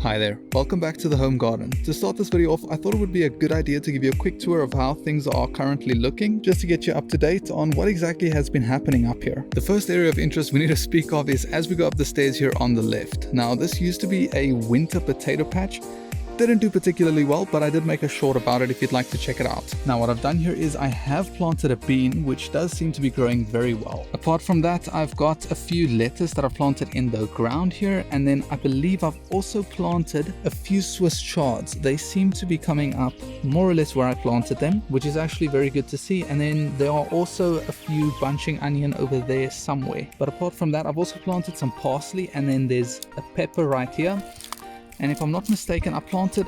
Hi there, welcome back to the home garden. To start this video off, I thought it would be a good idea to give you a quick tour of how things are currently looking, just to get you up to date on what exactly has been happening up here. The first area of interest we need to speak of is as we go up the stairs here on the left. Now this used to be a winter potato patch. Didn't do particularly well, but I did make a short about it if you'd like to check it out. Now what I've done here is I have planted a bean, which does seem to be growing very well. Apart from that, I've got a few lettuce that I've planted in the ground here, and then I believe I've also planted a few Swiss chards. They seem to be coming up more or less where I planted them, which is actually very good to see. And then there are also a few bunching onion over there somewhere. But apart from that, I've also planted some parsley, and then there's a pepper right here. And if I'm not mistaken, I planted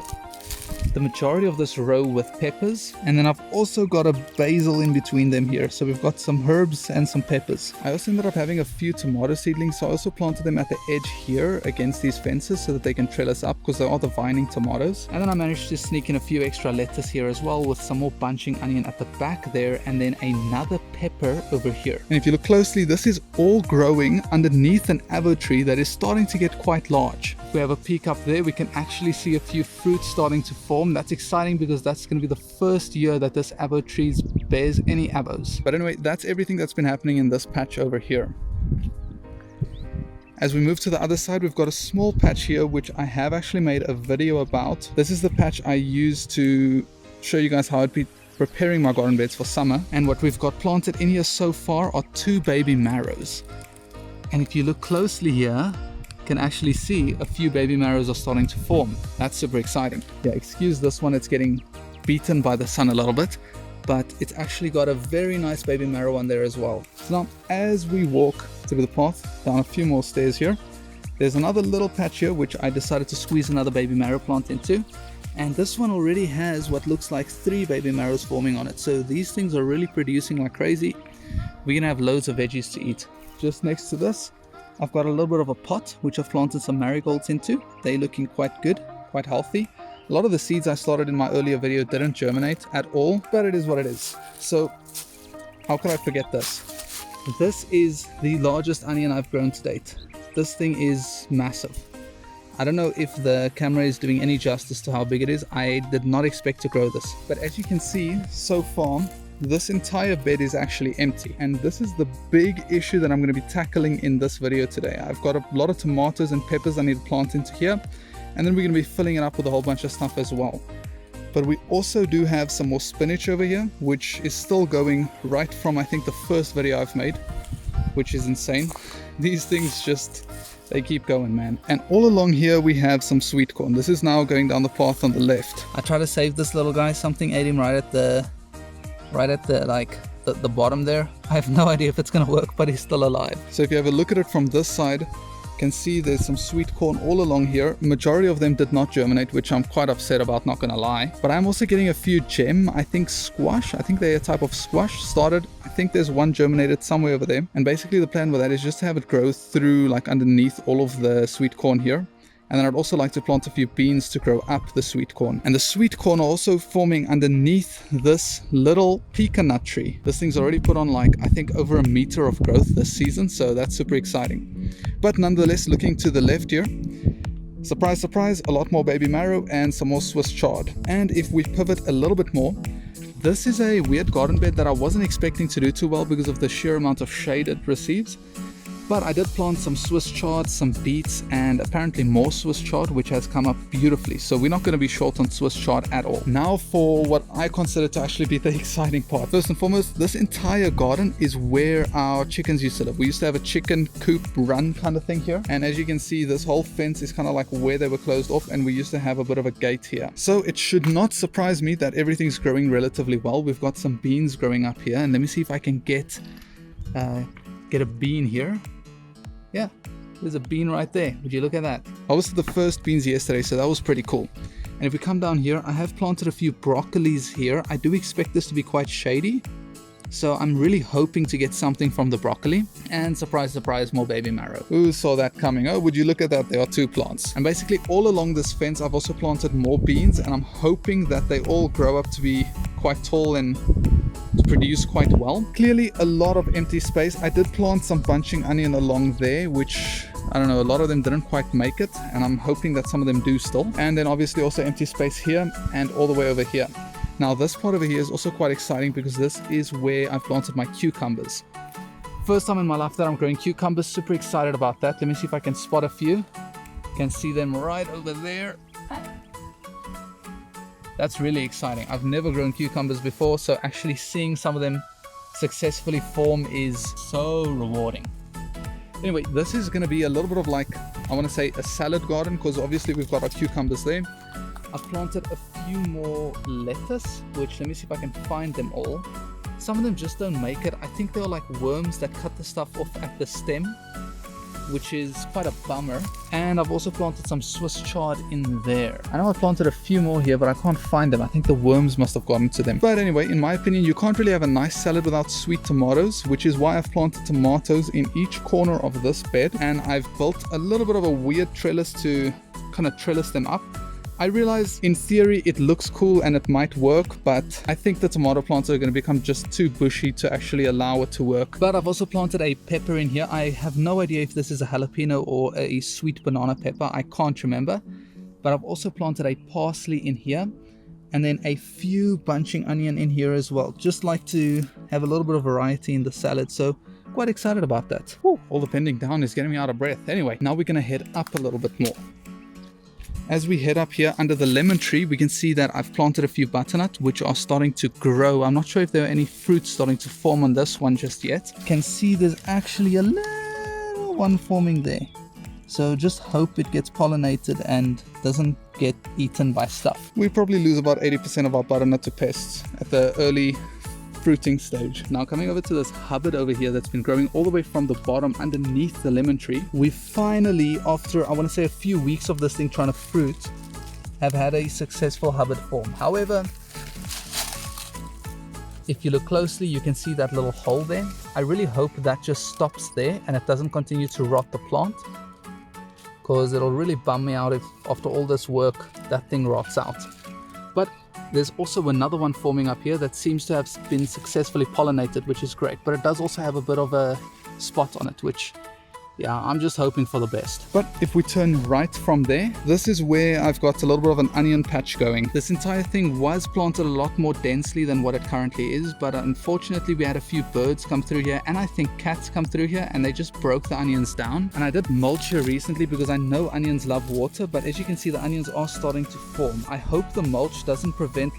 the majority of this row with peppers, and then I've also got a basil in between them here. So we've got some herbs and some peppers. I also ended up having a few tomato seedlings, so I also planted them at the edge here against these fences so that they can trellis up, because they are the vining tomatoes. And then I managed to sneak in a few extra lettuce here as well, with some more bunching onion at the back there, and then another pepper over here. And if you look closely, this is all growing underneath an avo tree that is starting to get quite large. If we have a peek up there, we can actually see a few fruits starting to form. That's exciting because that's going to be the first year that this avo tree bears any avos. But anyway, that's everything that's been happening in this patch over here. As we move to the other side, we've got a small patch here which I have actually made a video about. This is the patch I used to show you guys how I'd be preparing my garden beds for summer. And what we've got planted in here so far are 2 baby marrows. And if you look closely here, can actually see a few baby marrows are starting to form. That's super exciting. Yeah, excuse this one, it's getting beaten by the sun a little bit, but it's actually got a very nice baby marrow on there as well. So now as we walk through the path down a few more stairs here, there's another little patch here which I decided to squeeze another baby marrow plant into, and this one already has what looks like 3 baby marrows forming on it. So these things are really producing like crazy. We're gonna have loads of veggies to eat. Just next to this, I've got a little bit of a pot which I've planted some marigolds into. They're looking quite good, quite healthy. A lot of the seeds I started in my earlier video didn't germinate at all, but it is what it is. So how could I forget this? This is the largest onion I've grown to date. This thing is massive. I don't know if the camera is doing any justice to how big it is. I did not expect to grow this. But as you can see, so far, this entire bed is actually empty, and this is the big issue that I'm going to be tackling in this video today. I've got a lot of tomatoes and peppers I need to plant into here, and then we're going to be filling it up with a whole bunch of stuff as well. But we also do have some more spinach over here, which is still going right from I think the first video I've made, which is insane. These things just, they keep going, man. And all along here we have some sweet corn. This is now going down the path on the left. I try to save this little guy. Something ate him right at the bottom there. I have no idea if it's gonna work, but he's still alive. So if you have a look at it from this side, you can see there's some sweet corn all along here. Majority of them did not germinate, which I'm quite upset about, not gonna lie. But I'm also getting a few gem, I think squash. I think they're a type of squash started. I think there's one germinated somewhere over there. And basically the plan with that is just to have it grow through like underneath all of the sweet corn here. And then I'd also like to plant a few beans to grow up the sweet corn. And the sweet corn are also forming underneath this little pecan nut tree. This thing's already put on like, I think over 1 meter of growth this season. So that's super exciting. But nonetheless, looking to the left here, surprise, surprise, a lot more baby marrow and some more Swiss chard. And if we pivot a little bit more, this is a weird garden bed that I wasn't expecting to do too well because of the sheer amount of shade it receives. But I did plant some Swiss chard, some beets, and apparently more Swiss chard, which has come up beautifully. So we're not going to be short on Swiss chard at all. Now for what I consider to actually be the exciting part. First and foremost, this entire garden is where our chickens used to live. We used to have a chicken coop run kind of thing here. And as you can see, this whole fence is kind of like where they were closed off, and we used to have a bit of a gate here. So it should not surprise me that everything's growing relatively well. We've got some beans growing up here, and let me see if I can get a bean here. Yeah, there's a bean right there. Would you look at that? I was at the first beans yesterday, so that was pretty cool. And if we come down here, I have planted a few broccolis here. I do expect this to be quite shady, so I'm really hoping to get something from the broccoli. And surprise, surprise, more baby marrow. Who saw that coming? Oh, would you look at that? There are 2 plants. And basically all along this fence, I've also planted more beans, and I'm hoping that they all grow up to be quite tall and to produce quite well. Clearly a lot of empty space. I did plant some bunching onion along there, which I don't know, a lot of them didn't quite make it, and I'm hoping that some of them do still. And then obviously also empty space here and all the way over here. Now this part over here is also quite exciting because this is where I've planted my cucumbers. First time in my life that I'm growing cucumbers, super excited about that. Let me see if I can spot a few. You can see them right over there. That's really exciting. I've never grown cucumbers before, so actually seeing some of them successfully form is so rewarding. Anyway, this is going to be a little bit of like, I want to say a salad garden, because obviously we've got our cucumbers there. I've planted a few more lettuce, which let me see if I can find them all. Some of them just don't make it. I think they're like worms that cut the stuff off at the stem, which is quite a bummer. And I've also planted some Swiss chard in there. I know I planted a few more here, but I can't find them. I think the worms must have gotten to them. But anyway, in my opinion, you can't really have a nice salad without sweet tomatoes, which is why I've planted tomatoes in each corner of this bed. And I've built a little bit of a weird trellis to kind of trellis them up. I realize in theory it looks cool and it might work, but I think the tomato plants are going to become just too bushy to actually allow it to work. But I've also planted a pepper in here. I have no idea if this is a jalapeno or a sweet banana pepper. I can't remember. But I've also planted a parsley in here and then a few bunching onion in here as well. Just like to have a little bit of variety in the salad. So quite excited about that. Woo, all the bending down is getting me out of breath. Anyway, now we're going to head up a little bit more. As we head up here under the lemon tree, we can see that I've planted a few butternut, which are starting to grow. I'm not sure if there are any fruits starting to form on this one just yet. You can see there's actually a little one forming there. So just hope it gets pollinated and doesn't get eaten by stuff. We probably lose about 80% of our butternut to pests at the early fruiting stage. Now coming over to this hubbard over here that's been growing all the way from the bottom underneath the lemon tree, we finally, after I want to say a few weeks of this thing trying to fruit, have had a successful hubbard form. However, if you look closely, you can see that little hole there. I really hope that just stops there and it doesn't continue to rot the plant, because it'll really bum me out if after all this work that thing rots out. But there's also another one forming up here that seems to have been successfully pollinated, which is great. But it does also have a bit of a spot on it, which, yeah, I'm just hoping for the best. But if we turn right from there, this is where I've got a little bit of an onion patch going. This entire thing was planted a lot more densely than what it currently is, but unfortunately we had a few birds come through here, and I think cats come through here, and they just broke the onions down. And I did mulch here recently because I know onions love water, but as you can see, the onions are starting to form. I hope the mulch doesn't prevent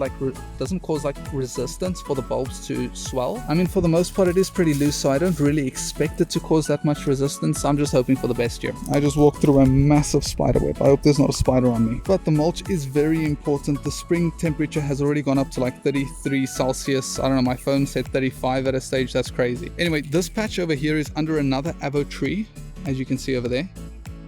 doesn't cause like resistance for the bulbs to swell. I mean, for the most part it is pretty loose, so I don't really expect it to cause that much resistance. I'm just hoping for the best here. I just walked through a massive spider web. I hope there's not a spider on me. But the mulch is very important. The spring temperature has already gone up to like 33 Celsius. I don't know, my phone said 35 at a stage. That's crazy. Anyway, this patch over here is under another avo tree, as you can see over there.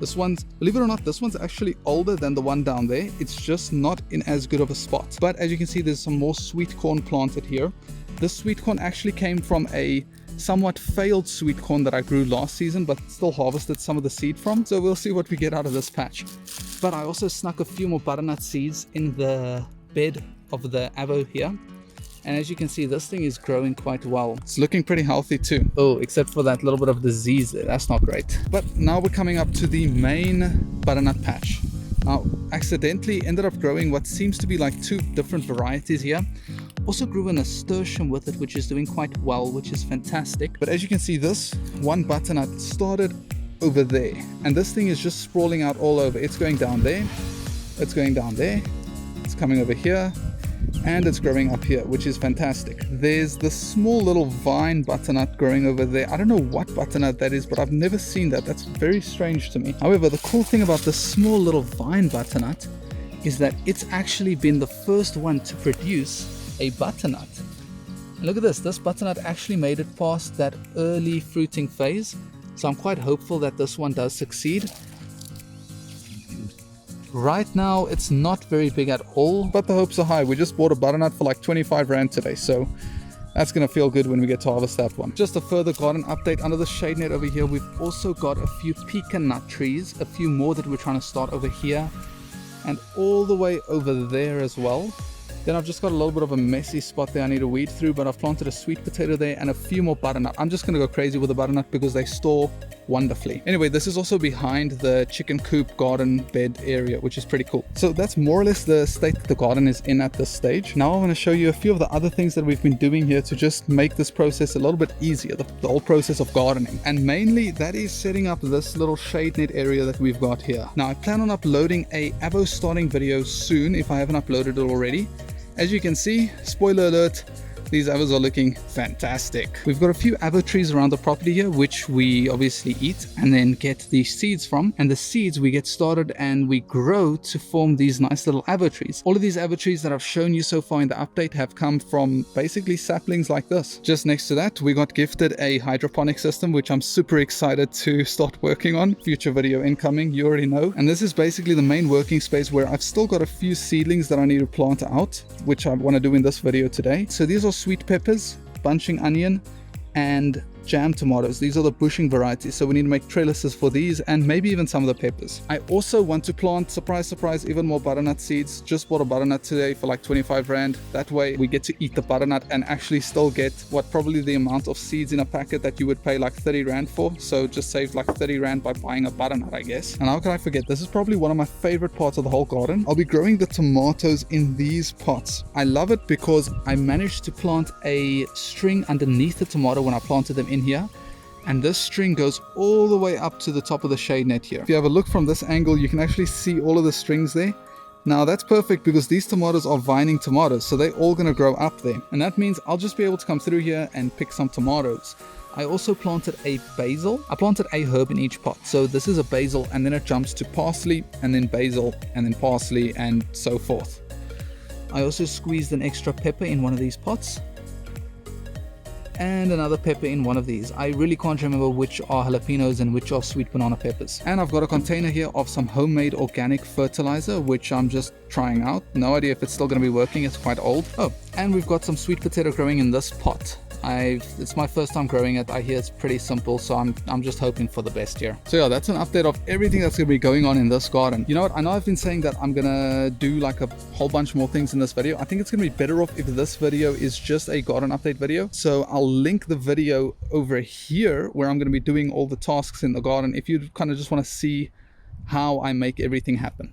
This one's, believe it or not, this one's actually older than the one down there. It's just not in as good of a spot. But as you can see, there's some more sweet corn planted here. This sweet corn actually came from a somewhat failed sweet corn that I grew last season, but still harvested some of the seed from. So we'll see what we get out of this patch. But I also snuck a few more butternut seeds in the bed of the avo here. And as you can see, this thing is growing quite well. It's looking pretty healthy too. Oh, except for that little bit of disease there. That's not great. But now we're coming up to the main butternut patch. Now, accidentally ended up growing what seems to be like two different varieties here. Also grew a nasturtium with it, which is doing quite well, which is fantastic. But as you can see, this one butternut started over there, and this thing is just sprawling out all over. It's going down there, it's going down there, it's coming over here, and it's growing up here, which is fantastic. There's the small little vine butternut growing over there. I don't know what butternut that is, but I've never seen that. That's very strange to me. However, the cool thing about this small little vine butternut is that it's actually been the first one to produce a butternut. And look at this butternut actually made it past that early fruiting phase, so I'm quite hopeful that this one does succeed. Right now it's not very big at all, but the hopes are high. We just bought a butternut for like 25 Rand today, so that's gonna feel good when we get to harvest that one. Just a further garden update under the shade net over here. We've also got a few pecan nut trees, a few more that we're trying to start over here, and all the way over there as well. Then I've just got a little bit of a messy spot there I need to weed through, but I've planted a sweet potato there and a few more butternut. I'm just going to go crazy with the butternut because they store wonderfully. Anyway, this is also behind the chicken coop garden bed area, which is pretty cool. So that's more or less the state that the garden is in at this stage. Now I want to show you a few of the other things that we've been doing here to just make this process a little bit easier, the whole process of gardening. And mainly that is setting up this little shade net area that we've got here. Now I plan on uploading a avo starting video soon if I haven't uploaded it already. As you can see, spoiler alert, these avos are looking fantastic. We've got a few avo trees around the property here, which we obviously eat and then get the seeds from. And the seeds we get started and we grow to form these nice little avo trees. All of these avo trees that I've shown you so far in the update have come from basically saplings like this. Just next to that, we got gifted a hydroponic system, which I'm super excited to start working on. Future video incoming, you already know. And this is basically the main working space where I've still got a few seedlings that I need to plant out, which I want to do in this video today. So these are sweet peppers, bunching onion, and jam tomatoes. These are the bushing varieties, so we need to make trellises for these and maybe even some of the peppers. I also want to plant, surprise surprise, even more butternut seeds. Just bought a butternut today for like 25 rand. That way we get to eat the butternut and actually still get what probably the amount of seeds in a packet that you would pay like 30 rand for. So just saved like 30 rand by buying a butternut, I guess. And how can I forget, this is probably one of my favorite parts of the whole garden. I'll be growing the tomatoes in these pots. I love it because I managed to plant a string underneath the tomato when I planted them in here, and this string goes all the way up to the top of the shade net here. If you have a look from this angle, you can actually see all of the strings there. Now that's perfect because these tomatoes are vining tomatoes, so they're all going to grow up there, and that means I'll just be able to come through here and pick some tomatoes. I also planted a basil. I planted a herb in each pot. So this is a basil, and then it jumps to parsley, and then basil, and then parsley, and so forth. I also squeezed an extra pepper in one of these pots, and another pepper in one of these. I really can't remember which are jalapenos and which are sweet banana peppers. And I've got a container here of some homemade organic fertilizer, which I'm just trying out. No idea if it's still going to be working, it's quite old. Oh, and we've got some sweet potato growing in this pot. It's my first time growing it. I hear it's pretty simple, so I'm just hoping for the best here. So yeah, that's an update of everything that's going to be going on in this garden. You know what, I know I've been saying that I'm gonna do like a whole bunch more things in this video. I think it's gonna be better off if this video is just a garden update video. So I'll link the video over here where I'm gonna be doing all the tasks in the garden if you kind of just want to see how I make everything happen.